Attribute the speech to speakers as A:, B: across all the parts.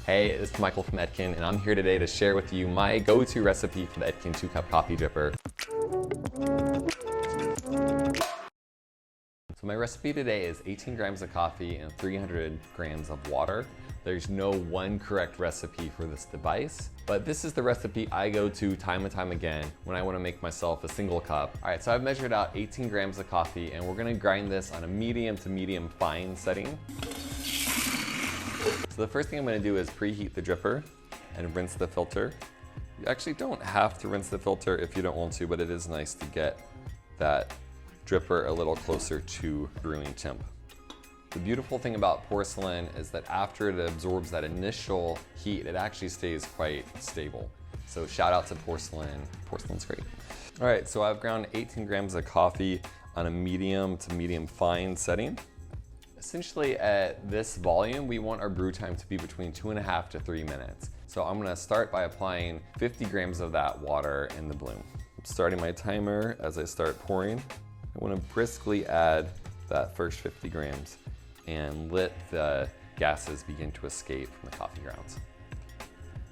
A: Hey, it's Michael from Etkin, and I'm here today to share with you my go-to recipe for the Etkin 2-cup coffee dripper. So my recipe today is 18 grams of coffee and 300 grams of water. There's no one correct recipe for this device, but this is the recipe I go to time and time again when I want to make myself a single cup. All right, so I've measured out 18 grams of coffee, and we're gonna grind this on a medium to medium fine setting. So the first thing I'm going to do is preheat the dripper and rinse the filter. You actually don't have to rinse the filter if you don't want to, but it is nice to get that dripper a little closer to brewing temp. The beautiful thing about porcelain is that after it absorbs that initial heat, it actually stays quite stable. So shout out to porcelain. Porcelain's great. All right, so I've ground 18 grams of coffee on a medium to medium fine setting. Essentially at this volume, we want our brew time to be between 2.5 to 3 minutes. So I'm gonna start by applying 50 grams of that water in the bloom. I'm starting my timer as I start pouring. I wanna briskly add that first 50 grams and let the gases begin to escape from the coffee grounds.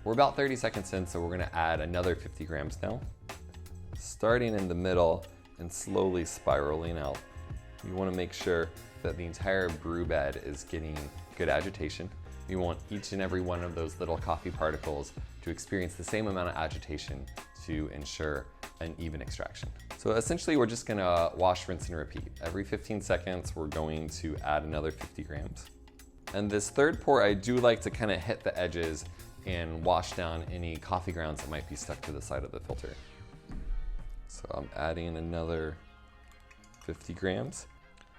A: We're about 30 seconds in, so we're gonna add another 50 grams now. Starting in the middle and slowly spiraling out. You wanna make sure that the entire brew bed is getting good agitation. We want each and every one of those little coffee particles to experience the same amount of agitation to ensure an even extraction. So essentially we're just gonna wash, rinse, and repeat. Every 15 seconds we're going to add another 50 grams. And this third pour, I do like to kind of hit the edges and wash down any coffee grounds that might be stuck to the side of the filter. So I'm adding another 50 grams.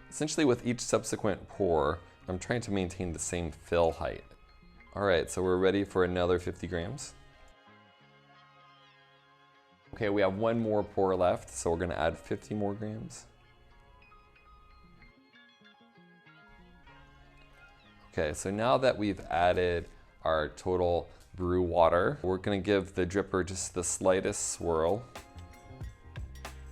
A: Essentially with each subsequent pour, I'm trying to maintain the same fill height. All right, so we're ready for another 50 grams. Okay, we have one more pour left, so we're gonna add 50 more grams. Okay, so now that we've added our total brew water, we're gonna give the dripper just the slightest swirl.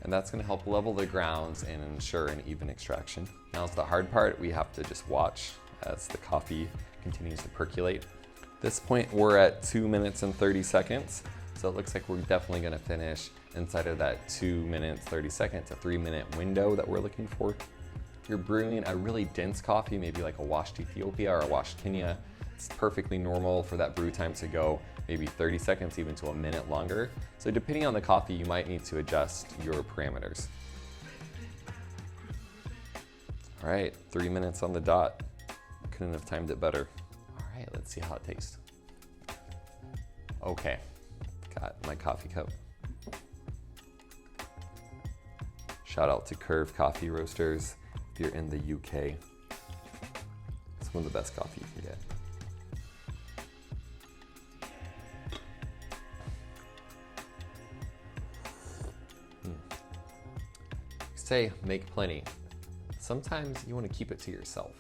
A: And that's gonna help level the grounds and ensure an even extraction. Now's the hard part. We have to just watch as the coffee continues to percolate. At this point, we're at 2 minutes and 30 seconds. So it looks like we're definitely gonna finish inside of that 2 minutes, 30 seconds, a 3-minute window that we're looking for. If you're brewing a really dense coffee, maybe like a washed Ethiopia or a washed Kenya, it's perfectly normal for that brew time to go maybe 30 seconds, even to a minute longer. So depending on the coffee, you might need to adjust your parameters. All right, 3 minutes on the dot. Couldn't have timed it better. All right, let's see how it tastes. Okay, got my coffee cup. Shout out to Curve Coffee Roasters if you're in the UK. It's one of the best coffee you can get. Say make plenty. Sometimes you want to keep it to yourself.